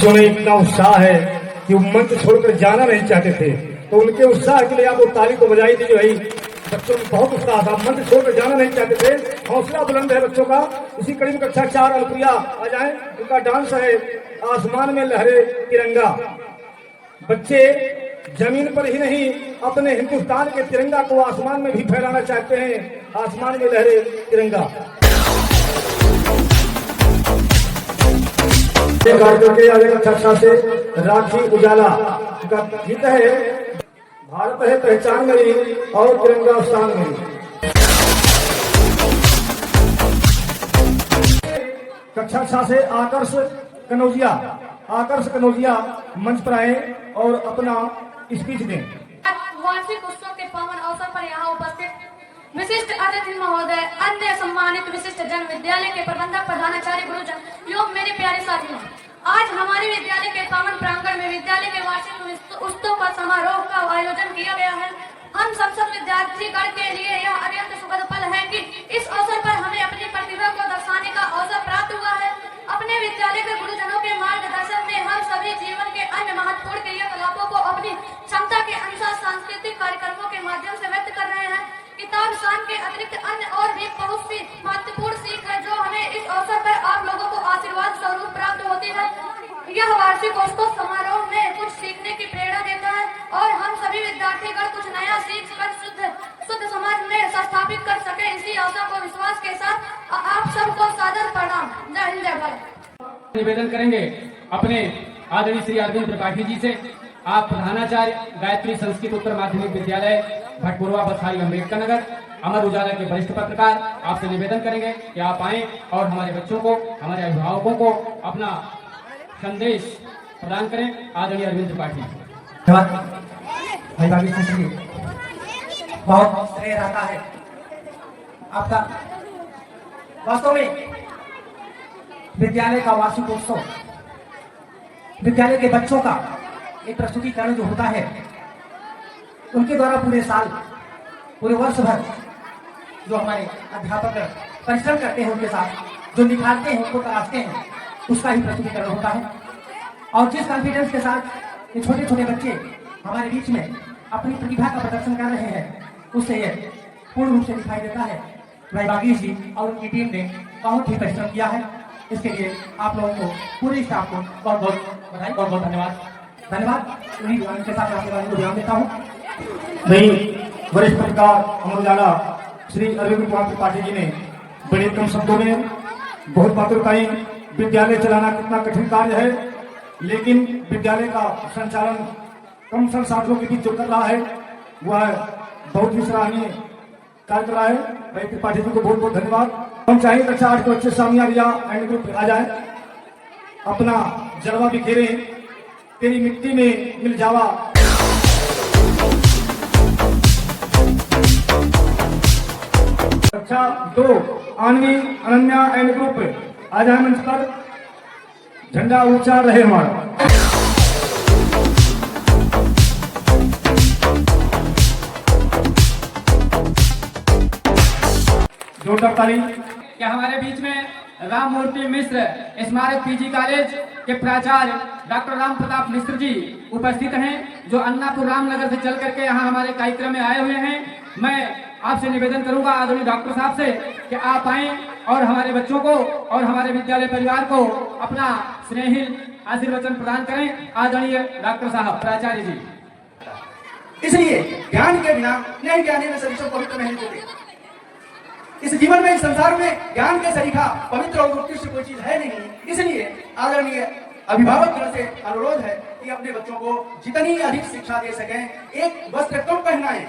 बच्चों में इतना उत्साह है कि वो मंच छोड़कर जाना नहीं चाहते थे, तो उनके उत्साह के लिए आपको ताली तो बजाई थी। भाई बच्चों में बहुत उत्साह था, मंच छोड़कर जाना नहीं चाहते थे। हौसला बुलंद है बच्चों का। इसी कड़ी में कक्षा 4 अलप्रिया आ जाए, उनका डांस है आसमान में लहरे तिरंगा। बच्चे जमीन पर ही नहीं अपने हिंदुस्तान के तिरंगा को आसमान में भी फहराना चाहते हैं। आसमान में लहरे तिरंगा करके आगे कक्षा से राखी उजाला का गीत है, भारत है पहचान मेरी और तिरंगा शान मेरी। कक्षा 6 से आकर्ष कनौजिया मंच पर आए और अपना स्पीच दें। वार्षिक उत्सव के पावन अवसर पर यहाँ उपस्थित विशिष्ट अतिथि महोदय, अन्य सम्मानित विशिष्ट जन, विद्यालय के प्रबंधक, प्रधानाचार्य, गुरुजन एवं मेरे प्यारे साथियों, आज हमारे विद्यालय के पावन प्रांगण में विद्यालय के वार्षिक उत्सव का समारोह का आयोजन किया गया है। हम संसद विद्यार्थीगण के लिए यह अत्यंत सुखद पल है कि इस अवसर पर हमें अपनी प्रतिभा को दर्शाने का अवसर प्राप्त हुआ है। अपने विद्यालय के गुरुजनों के मार्गदर्शन में हम सभी जीवन के अन्य महत्वपूर्ण क्रियाकलापों को अपनी क्षमता के अनुसार सांस्कृतिक कार्यक्रमों के माध्यम से व्यक्त कर रहे हैं। किताब शान के अतिरिक्त अन्य और भी बहुत सी महत्वपूर्ण सीख है जो हमें इस अवसर पर आप लोगों को आशीर्वाद स्वरूप प्राप्त होती है। यह वार्षिक उत्सव समारोह में कुछ सीखने की प्रेरणा देता है और हम सभी विद्यार्थीगण कुछ नया सीख कर शुद्ध समाज में स्थापित कर सके, इसी आशा को विश्वास के साथ आप सबको सादर प्रणाम। जय हिंद, जय भारत। निवेदन करेंगे अपने आदरणीय श्री अरविंद त्रिपाठी जी से। आप प्रधानाचार्य गायत्री संस्कृत उत्तर माध्यमिक विद्यालय भटपुरवा बसाई अम्बेडकर नगर अमर उजाला के वरिष्ठ पत्रकार, आपसे निवेदन करेंगे कि आप आए और हमारे बच्चों को, हमारे अभिभावकों को अपना संदेश प्रदान करें। आदरणीय अरविंद त्रिपाठी। बहुत श्रेय रहता है आपका। वास्तव में विद्यालय का वार्षिक उत्सव, विद्यालय के बच्चों का एक प्रस्तुतिकरण जो होता है, उनके द्वारा पूरे साल, पूरे वर्ष भर जो हमारे अध्यापक परिश्रम करते हैं, उनके साथ जो निखारते हैं, उनको तराशते हैं, उसका ही प्रस्तुतिकरण होता है। और जिस कॉन्फिडेंस के साथ ये छोटे छोटे बच्चे हमारे बीच में अपनी प्रतिभा का प्रदर्शन कर रहे हैं, उससे ये पूर्ण रूप से दिखाई देता है भाई बागी जी और उनकी टीम ने बहुत ही परिश्रम किया है। इसके लिए आप लोगों को, पूरे स्टाफ को बहुत बहुत बधाई, बहुत बहुत धन्यवाद। उन्हीं के साथ आपके बारे में ध्यान देता हूँ। नहीं, वरिष्ठ पत्रकार अमर उजाला श्री अरविंद कुमार त्रिपाठी जी ने बड़े कम शब्दों में बहुत बातें बताई। विद्यालय चलाना कितना कठिन कार्य है, लेकिन विद्यालय का संचालन कम संसाधनों के बीच जो कर रहा है वह बहुत ही सराहनीय कार्य कर रहा है। भाई त्रिपाठी जी को बहुत बहुत धन्यवाद। हम चाहेंगे कक्षा 8 के बच्चे सामिया रिया एंड ग्रुप आ जाए, अपना जलवा बिखेरे, तेरी मिट्टी में मिल जावा। कक्षा 2 आनवी अनन्या एंड ग्रुप आ जाए मंच पर, झंडा ऊंचा रहे हमारा। जोरदार ताली। क्या हमारे बीच में राम मूर्ति मिश्र स्मारक पीजी कॉलेज के प्राचार्य डॉक्टर राम प्रताप मिश्र जी उपस्थित हैं, जो अन्नापुर रामनगर से चल करके यहाँ हमारे कार्यक्रम में आए हुए हैं। मैं आपसे निवेदन करूंगा आदरणीय डॉक्टर साहब से कि आप आए और हमारे बच्चों को और हमारे विद्यालय परिवार को अपना स्नेहिल आशीर्वचन प्रदान करें। आदरणीय डॉक्टर साहब, प्राचार्य जी। इसलिए ज्ञान के बिना नहीं ज्ञानी में सभी पवित्र नहीं होते। इस जीवन में, इस संसार में ज्ञान के सरीखा पवित्र और उत्कृष्ट कोई चीज है नहीं। इसलिए आदरणीय अभिभावक गण से अनुरोध है कि अपने बच्चों को जितनी अधिक शिक्षा दे सकें, एक वस्त्र कम पहनाएं,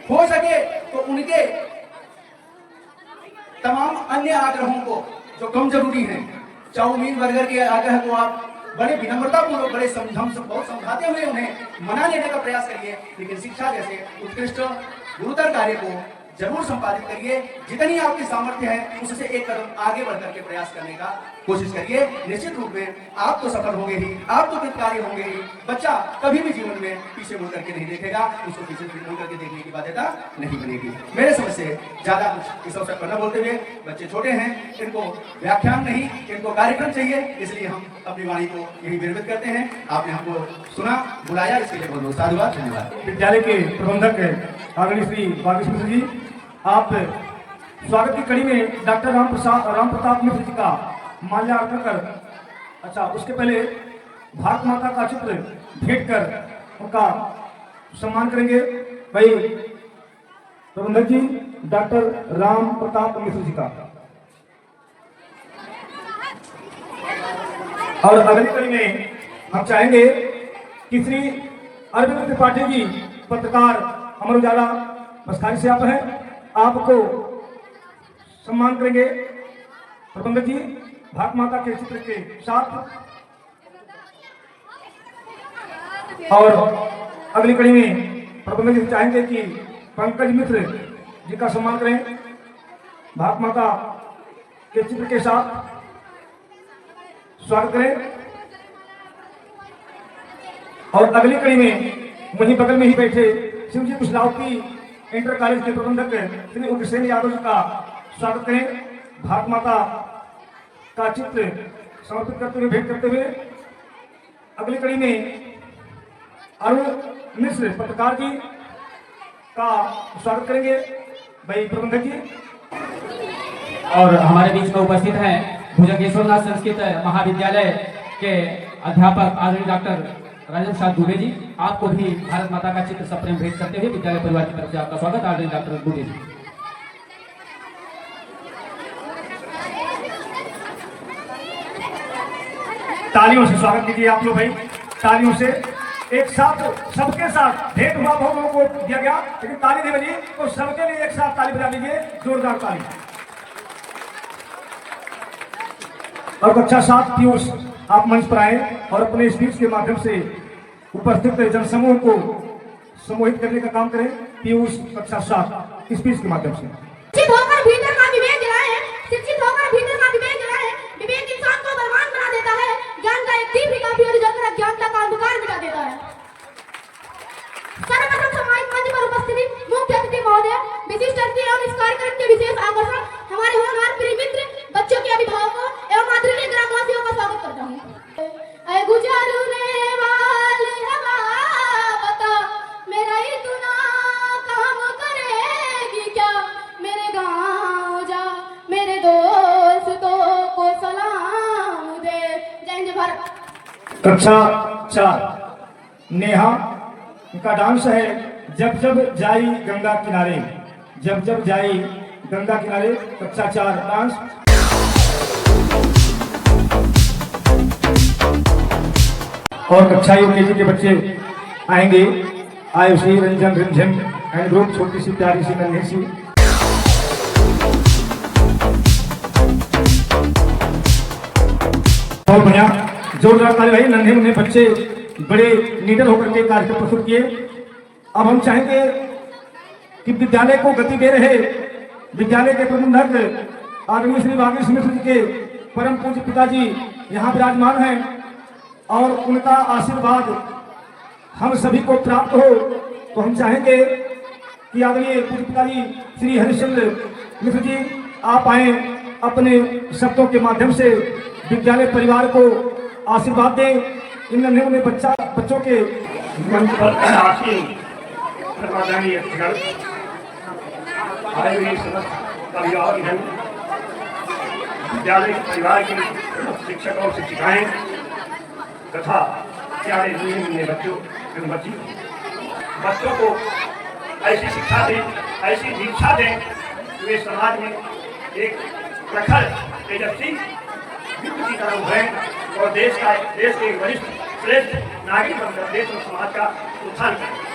हो सके तो उनके तमाम अन्य आग्रहों को जो कम जरूरी हैं, चाउमीन बर्गर के आग्रह को आप बड़े विनम्रता पूर्वक, बड़े बहुत समझाते हुए उन्हें मना लेने का प्रयास करिए, लेकिन शिक्षा जैसे उत्कृष्ट गुरुतर कार्य को जरूर संपादित करिए। जितनी आपकी सामर्थ्य है उससे एक कदम आगे बढ़ करके प्रयास करने का कोशिश करिए। निश्चित रूप में आप तो सफल होंगे ही, आप तो कृतकार्य होंगे ही। बच्चा कभी भी जीवन में पीछे मुड़ करके नहीं देखेगा, उसको पीछे मुड़ करके देखने की बाध्यता नहीं बनेगी। मेरे समझ से ज्यादा कुछ इस अवसर पर न बोलते हुए, बच्चे छोटे हैं, इनको व्याख्यान नहीं, इनको कार्यक्रम चाहिए, इसलिए हम अपनी वाणी को यही विरमित करते हैं। आपने हमको सुना, बुलाया, इसके लिए बहुत बहुत साधुवाद, धन्यवाद। विद्यालय के प्रबंधक आदरणीय श्री बागेश मिश्र जी, आप स्वागत की कड़ी में डॉक्टर राम प्रताप मिश्र जी का माल्यार्पण कर, अच्छा उसके पहले भारत माता का चित्र भेंट कर उनका सम्मान करेंगे। भाई प्रबंधक जी डॉक्टर राम प्रताप मिश्र जी का। और अगली कड़ी में हम चाहेंगे कि श्री अरविंद त्रिपाठी जी, पत्रकार, अमर उजाला बसखाली से आप हैं, आपको सम्मान करेंगे प्रबंधक जी भारत माता के चित्र के साथ। और अगली कड़ी में प्रबंधक जी चाहेंगे कि पंकज मिश्र जी का सम्मान करें भारत माता के चित्र के साथ। स्वागत करें। और अगली कड़ी में वहीं बगल में ही बैठे शिवजी कुशलावती इंटर कॉलेज के प्रबंधक श्री उग्रसेन यादव जी का स्वागत करें भारत माता का चित्र समर्पित करते हुए, भेंट करते हुए। अगली कड़ी में अरुण मिश्र पत्रकार जी का स्वागत करेंगे भाई प्रबंधक जी। और हमारे बीच में उपस्थित हैं भुजंगेश्वरनाथ संस्कृत महाविद्यालय के अध्यापक आदरणीय डॉक्टर राजेंद्र प्रसाद दुबे जी। आपको भी भारत माता का चित्र सप्रेम भेंट करते हुए विद्यालय परिवार की तरफ से आपका स्वागत, आदरणीय डॉक्टर दुबे जी। तालियों से स्वागत कीजिए आप लोग भाई, तालियों से एक साथ सबके साथ। भेंट हुआ बहुत लोगों को दिया गया, लेकिन ताली नहीं बजी, तो सबके लिए एक साथ ताली बजा दीजिए, जोरदार ताली। और कक्षा 7 पीयूष आप मंच पर आए और अपने स्पीच के माध्यम से उपस्थित जनसमूह को सम्मोहित करने का काम करें। पीयूष कक्षा 7 स्पीच के माध्यम से। शिक्षित होकर भीतर का विवेक जलाए, शिक्षित होकर भीतर का विवेक जलाए। विवेक इंसान को बलवान बना देता है, ज्ञान का एक दीप काफी और जलकर अज्ञानता का अंधकार मिटा देता है। सर्वप्रथम सामाजिक मंच पर उपस्थित मुख्य अतिथि महोदय, विशिष्ट अतिथि एवं इस कार्यक्रम के विशेष आकर्षण हमारे होनहार प्रिय मित्र, बच्चों के अभिभावकों एवं आदरणीय ग्रामवासियों का स्वागत करता हूँ। गुजरने वाली हवा बता, मेरा इतना काम करेगी क्या, मेरे गाँव जा, मेरे दोस्तों को सलाम दे। जय हिंद भारत। कक्षा 4 नेहा का डांस है जब जब जाई गंगा किनारे, जब जब जाई गंगा किनारे। कक्षा 4 डांस। और कक्षा यूकेजी के बच्चे आएंगे, आयुषी, रंजन, रिमझिम एंड ग्रुप, छोटी सी प्यारी सी नन्ही सी। बहुत बढ़िया, जोरदार ताली भाई। नन्हे मुन्ने बच्चे बड़े लीडर होकर के कार्यक्रम प्रस्तुत किए। अब हम चाहेंगे कि विद्यालय को गति दे रहे विद्यालय के प्रबंधक आदरणीय श्री बागेश मिश्र जी के परम पूज्य पिताजी यहाँ विराजमान हैं और उनका आशीर्वाद हम सभी को प्राप्त हो, तो हम चाहेंगे कि आदरणीय पूज्य पिताजी श्री हरिश्चंद्र मिश्र जी आप आए, अपने शब्दों के माध्यम से विद्यालय परिवार को आशीर्वाद दें। इन नन्हे मुन्ने बच्चों के मंच पर आसीन सर्वमान्य अतिथिगण, आए हुए समस्त अभिभावकगण, विद्यालय परिवार के शिक्षक और शिक्षिकाएं तथा प्यारे नन्हे मुन्ने बच्चों एवं बच्ची, बच्चों को ऐसी शिक्षा दें, ऐसी दीक्षा दें कि वे समाज में एक प्रखर तेजस्वी युग की तरह उभरें और देश के वरिष्ठ श्रेष्ठ नागरिक बनकर देश और समाज का उत्थान करें।